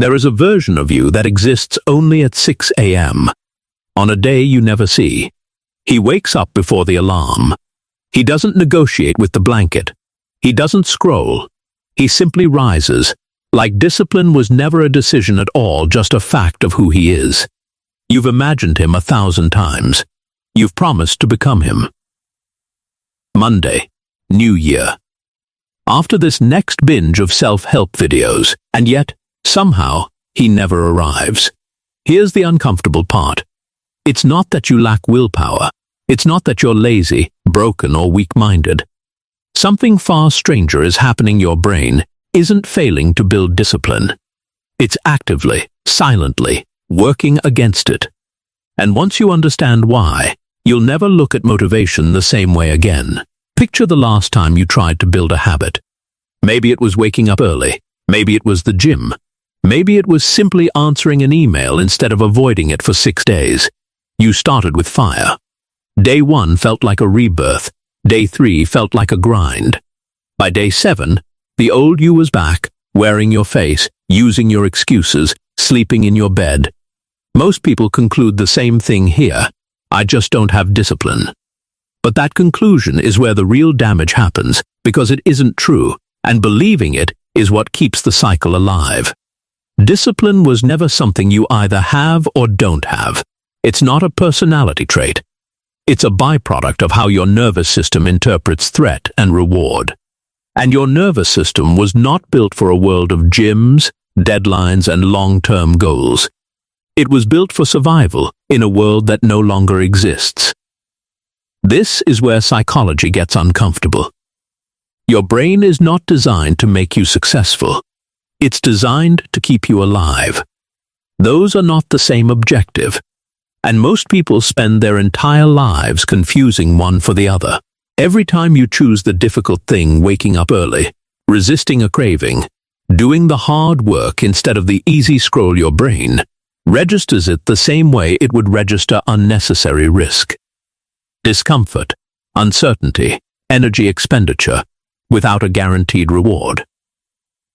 There is a version of you that exists only at 6 a.m. on a day you never see. He wakes up before the alarm. He doesn't negotiate with the blanket. He doesn't scroll. He simply rises, like discipline was never a decision at all, just a fact of who he is. You've imagined him 1,000 times. You've promised to become him. Monday, New Year. After this next binge of self-help videos, and yet, somehow, he never arrives. Here's the uncomfortable part. It's not that you lack willpower. It's not that you're lazy, broken, or weak-minded. Something far stranger is happening. Your brain isn't failing to build discipline. It's actively, silently, working against it. And once you understand why, you'll never look at motivation the same way again. Picture the last time you tried to build a habit. Maybe it was waking up early. Maybe it was the gym. Maybe it was simply answering an email instead of avoiding it for 6 days. You started with fire. Day 1 felt like a rebirth. Day 3 felt like a grind. By day 7, the old you was back, wearing your face, using your excuses, sleeping in your bed. Most people conclude the same thing here. I just don't have discipline. But that conclusion is where the real damage happens, because it isn't true, and believing it is what keeps the cycle alive. Discipline was never something you either have or don't have. It's not a personality trait. It's a byproduct of how your nervous system interprets threat and reward. And your nervous system was not built for a world of gyms, deadlines, and long-term goals. It was built for survival in a world that no longer exists. This is where psychology gets uncomfortable. Your brain is not designed to make you successful. It's designed to keep you alive. Those are not the same objective. And most people spend their entire lives confusing one for the other. Every time you choose the difficult thing, waking up early, resisting a craving, doing the hard work instead of the easy scroll, your brain registers it the same way it would register unnecessary risk. Discomfort, uncertainty, energy expenditure, without a guaranteed reward.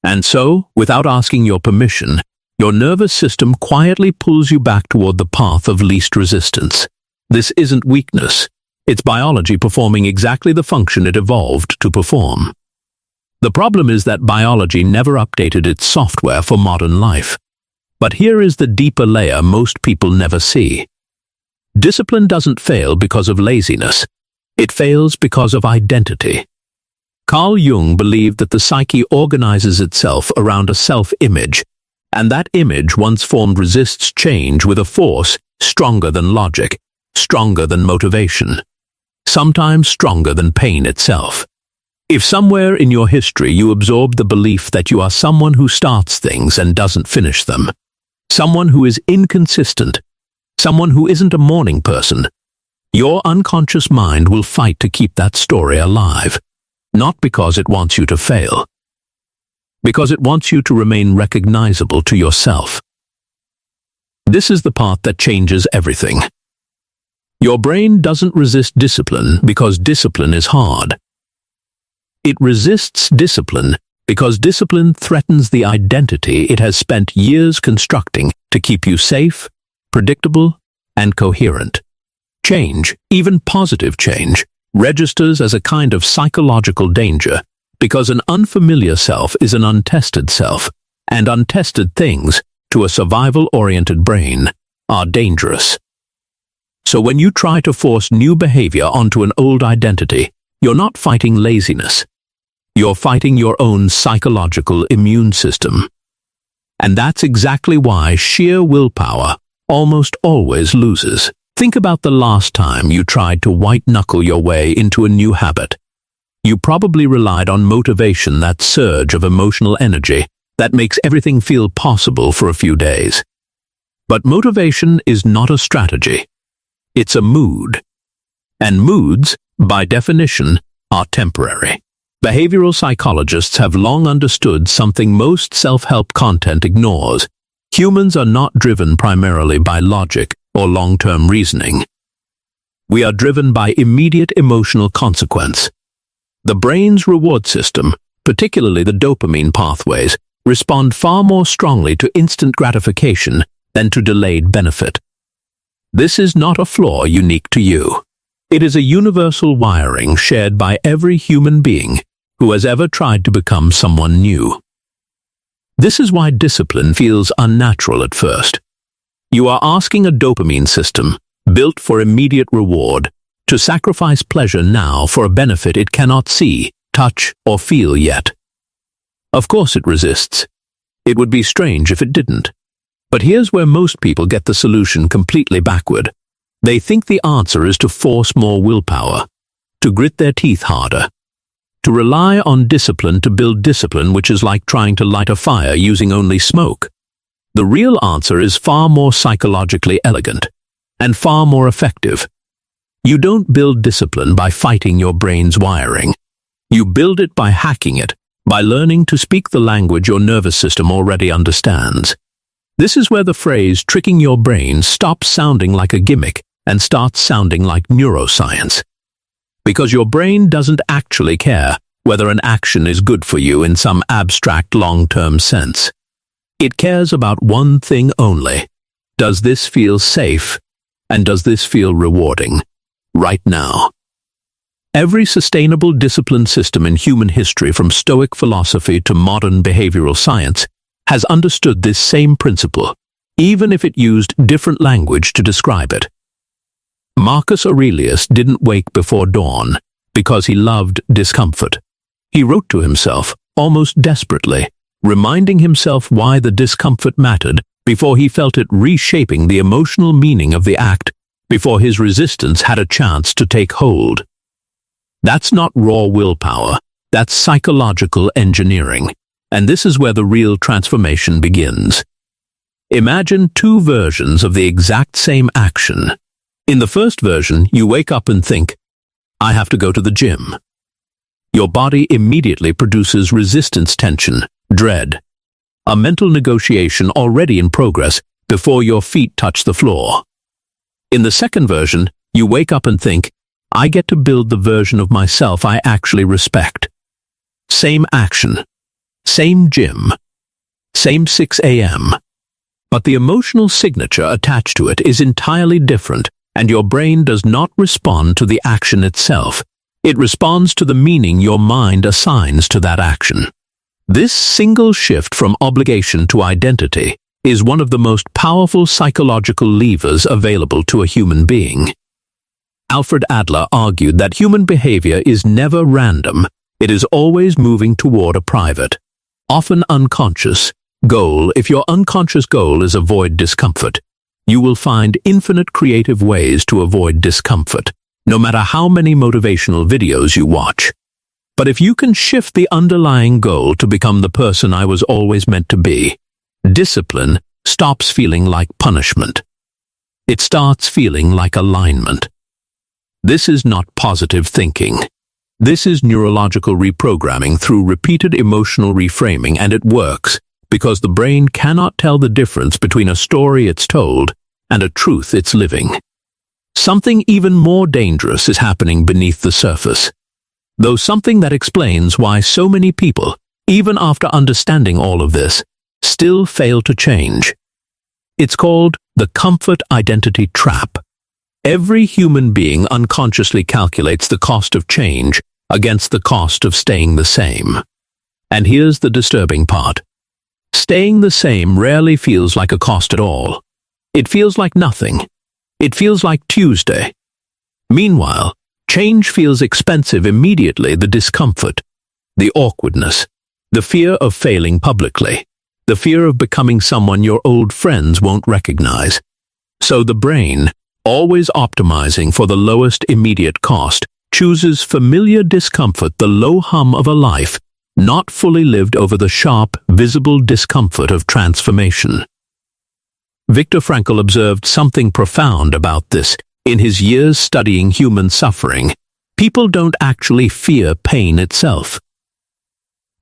And so, without asking your permission, your nervous system quietly pulls you back toward the path of least resistance. This isn't weakness. It's biology performing exactly the function it evolved to perform. The problem is that biology never updated its software for modern life. But here is the deeper layer most people never see. Discipline doesn't fail because of laziness. It fails because of identity. Carl Jung believed that the psyche organizes itself around a self-image, and that image, once formed, resists change with a force stronger than logic, stronger than motivation, sometimes stronger than pain itself. If somewhere in your history you absorbed the belief that you are someone who starts things and doesn't finish them, someone who is inconsistent, someone who isn't a morning person, your unconscious mind will fight to keep that story alive, not because it wants you to fail, because it wants you to remain recognizable to yourself. This is the part that changes everything. Your brain doesn't resist discipline because discipline is hard. It resists discipline because discipline threatens the identity it has spent years constructing to keep you safe, predictable, and coherent. Change, even positive change, registers as a kind of psychological danger because an unfamiliar self is an untested self, and untested things, to a survival-oriented brain, are dangerous. So when you try to force new behavior onto an old identity, you're not fighting laziness. You're fighting your own psychological immune system. And that's exactly why sheer willpower almost always loses. Think about the last time you tried to white-knuckle your way into a new habit. You probably relied on motivation, that surge of emotional energy that makes everything feel possible for a few days. But motivation is not a strategy. It's a mood. And moods, by definition, are temporary. Behavioral psychologists have long understood something most self-help content ignores. Humans are not driven primarily by logic or long-term reasoning. We are driven by immediate emotional consequence. The brain's reward system, particularly the dopamine pathways, respond far more strongly to instant gratification than to delayed benefit. This is not a flaw unique to you. It is a universal wiring shared by every human being who has ever tried to become someone new. This is why discipline feels unnatural at first. You are asking a dopamine system, built for immediate reward, to sacrifice pleasure now for a benefit it cannot see, touch, or feel yet. Of course it resists. It would be strange if it didn't. But here's where most people get the solution completely backward. They think the answer is to force more willpower, to grit their teeth harder, to rely on discipline to build discipline, which is like trying to light a fire using only smoke. The real answer is far more psychologically elegant and far more effective. You don't build discipline by fighting your brain's wiring. You build it by hacking it, by learning to speak the language your nervous system already understands. This is where the phrase tricking your brain stops sounding like a gimmick and starts sounding like neuroscience. Because your brain doesn't actually care whether an action is good for you in some abstract long-term sense. It cares about one thing only. Does this feel safe? And does this feel rewarding? Right now. Every sustainable discipline system in human history, from Stoic philosophy to modern behavioral science, has understood this same principle, even if it used different language to describe it. Marcus Aurelius didn't wake before dawn because he loved discomfort. He wrote to himself, almost desperately, reminding himself why the discomfort mattered before he felt it reshaping the emotional meaning of the act, before his resistance had a chance to take hold. That's not raw willpower, that's psychological engineering, and this is where the real transformation begins. Imagine two versions of the exact same action. In the first version, you wake up and think, I have to go to the gym. Your body immediately produces resistance tension, dread, a mental negotiation already in progress before your feet touch the floor. In the second version, you wake up and think, I get to build the version of myself I actually respect. Same action, same gym, same 6 a.m. But the emotional signature attached to it is entirely different, and your brain does not respond to the action itself. It responds to the meaning your mind assigns to that action. This single shift from obligation to identity is one of the most powerful psychological levers available to a human being. Alfred Adler argued that human behavior is never random. It is always moving toward a private, often unconscious, goal. If your unconscious goal is avoid discomfort, you will find infinite creative ways to avoid discomfort, no matter how many motivational videos you watch. But if you can shift the underlying goal to become the person I was always meant to be, discipline stops feeling like punishment. It starts feeling like alignment. This is not positive thinking. This is neurological reprogramming through repeated emotional reframing, and it works because the brain cannot tell the difference between a story it's told and a truth it's living. Something even more dangerous is happening beneath the surface, though something that explains why so many people, even after understanding all of this, still fail to change. It's called the comfort identity trap. Every human being unconsciously calculates the cost of change against the cost of staying the same. And here's the disturbing part. Staying the same rarely feels like a cost at all. It feels like nothing. It feels like Tuesday. Meanwhile, change feels expensive immediately. The discomfort, the awkwardness, the fear of failing publicly, the fear of becoming someone your old friends won't recognize. So the brain, always optimizing for the lowest immediate cost, chooses familiar discomfort, the low hum of a life not fully lived, over the sharp, visible discomfort of transformation. Viktor Frankl observed something profound about this. In his years studying human suffering, people don't actually fear pain itself.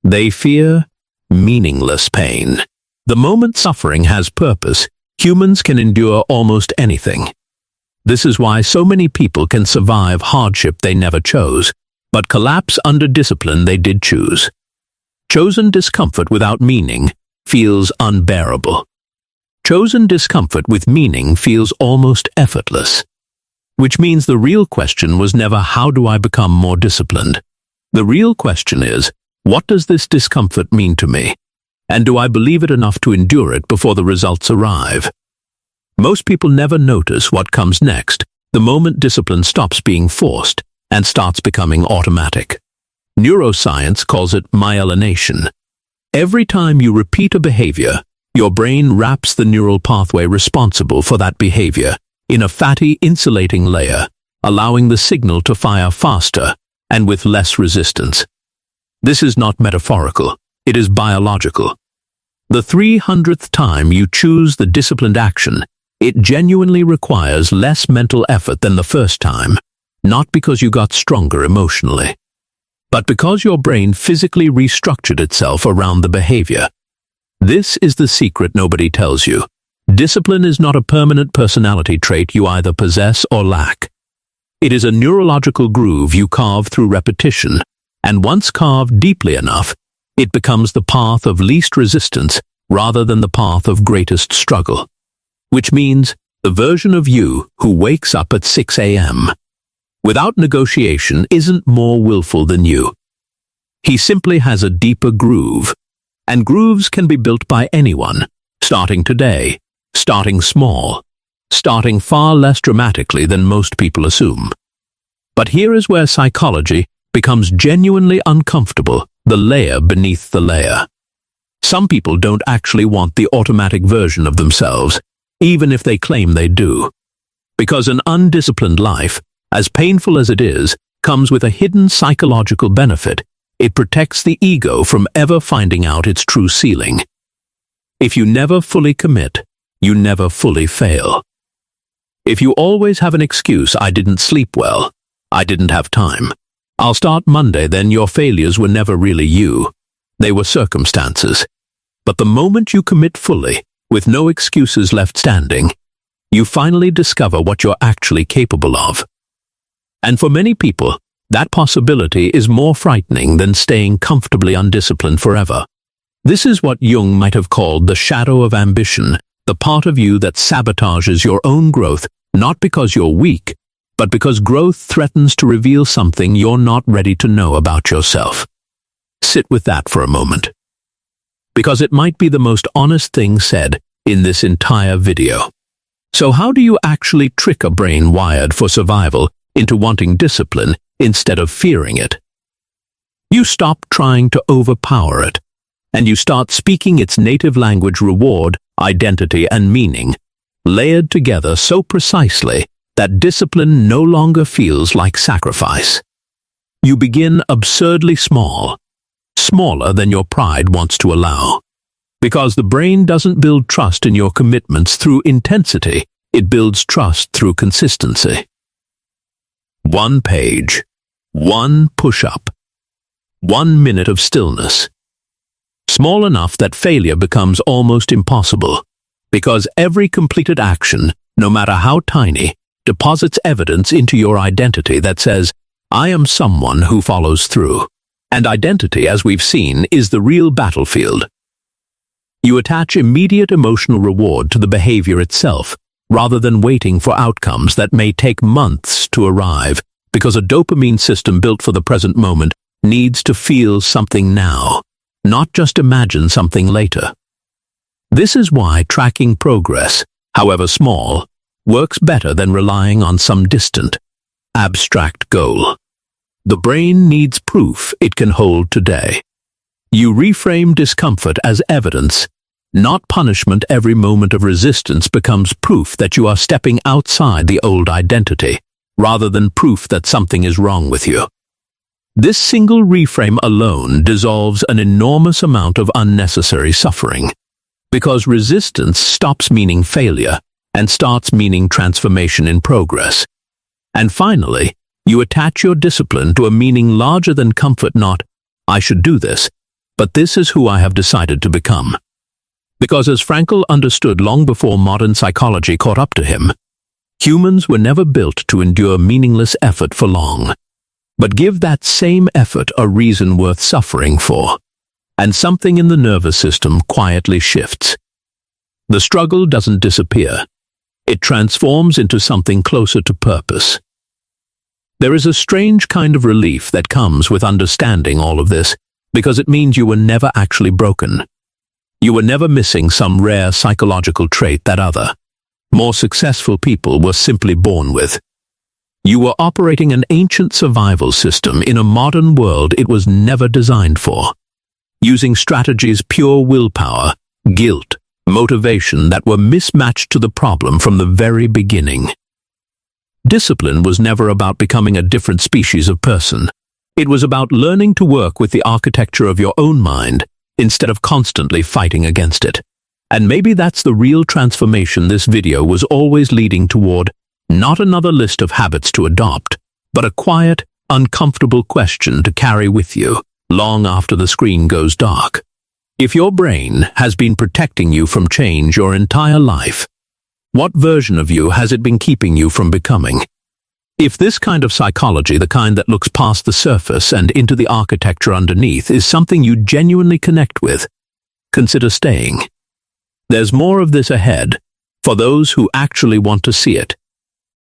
They fear meaningless pain. The moment suffering has purpose, humans can endure almost anything. This is why so many people can survive hardship they never chose, but collapse under discipline they did choose. Chosen discomfort without meaning feels unbearable. Chosen discomfort with meaning feels almost effortless. Which means the real question was never how do I become more disciplined? The real question is, what does this discomfort mean to me? And do I believe it enough to endure it before the results arrive? Most people never notice what comes next, the moment discipline stops being forced and starts becoming automatic. Neuroscience calls it myelination. Every time you repeat a behavior, your brain wraps the neural pathway responsible for that behavior in a fatty insulating layer, allowing the signal to fire faster and with less resistance. This is not metaphorical, it is biological. The 300th time you choose the disciplined action, it genuinely requires less mental effort than the first time, not because you got stronger emotionally, but because your brain physically restructured itself around the behavior. This is the secret nobody tells you. Discipline is not a permanent personality trait you either possess or lack. It is a neurological groove you carve through repetition, and once carved deeply enough, it becomes the path of least resistance rather than the path of greatest struggle. Which means the version of you who wakes up at 6 a.m. without negotiation isn't more willful than you. He simply has a deeper groove, and grooves can be built by anyone, starting today, starting small, starting far less dramatically than most people assume. But here is where psychology becomes genuinely uncomfortable, the layer beneath the layer. Some people don't actually want the automatic version of themselves, even if they claim they do. Because an undisciplined life, as painful as it is, comes with a hidden psychological benefit. It protects the ego from ever finding out its true ceiling. If you never fully commit, you never fully fail. If you always have an excuse, I didn't sleep well, I didn't have time, I'll start Monday, then your failures were never really you. They were circumstances. But the moment you commit fully, with no excuses left standing, you finally discover what you're actually capable of. And for many people, that possibility is more frightening than staying comfortably undisciplined forever. This is what Jung might have called the shadow of ambition, the part of you that sabotages your own growth, not because you're weak, but because growth threatens to reveal something you're not ready to know about yourself. Sit with that for a moment. Because it might be the most honest thing said in this entire video. So how do you actually trick a brain wired for survival into wanting discipline instead of fearing it? You stop trying to overpower it, and you start speaking its native language: reward, identity, and meaning, layered together so precisely that discipline no longer feels like sacrifice. You begin absurdly small, smaller than your pride wants to allow. Because the brain doesn't build trust in your commitments through intensity, it builds trust through consistency. 1 page, 1 push-up, 1 minute of stillness. Small enough that failure becomes almost impossible, because every completed action, no matter how tiny, deposits evidence into your identity that says, I am someone who follows through. And identity, as we've seen, is the real battlefield. You attach immediate emotional reward to the behavior itself, rather than waiting for outcomes that may take months to arrive, because a dopamine system built for the present moment needs to feel something now, not just imagine something later. This is why tracking progress, however small, works better than relying on some distant, abstract goal. The brain needs proof it can hold today. You reframe discomfort as evidence, not punishment. Every moment of resistance becomes proof that you are stepping outside the old identity, rather than proof that something is wrong with you. This single reframe alone dissolves an enormous amount of unnecessary suffering, because resistance stops meaning failure and starts meaning transformation in progress. And finally, you attach your discipline to a meaning larger than comfort, not, I should do this, but this is who I have decided to become. Because as Frankl understood long before modern psychology caught up to him, humans were never built to endure meaningless effort for long, but give that same effort a reason worth suffering for. and something in the nervous system quietly shifts. The struggle doesn't disappear. It transforms into something closer to purpose. There is a strange kind of relief that comes with understanding all of this, because it means you were never actually broken. You were never missing some rare psychological trait that other, more successful people were simply born with. You were operating an ancient survival system in a modern world it was never designed for, using strategies pure willpower, guilt, motivation that were mismatched to the problem from the very beginning. Discipline was never about becoming a different species of person. It was about learning to work with the architecture of your own mind instead of constantly fighting against it. And maybe that's the real transformation this video was always leading toward, not another list of habits to adopt, but a quiet, uncomfortable question to carry with you long after the screen goes dark. If your brain has been protecting you from change your entire life, what version of you has it been keeping you from becoming? If this kind of psychology, the kind that looks past the surface and into the architecture underneath, is something you genuinely connect with, consider staying. There's more of this ahead, for those who actually want to see it.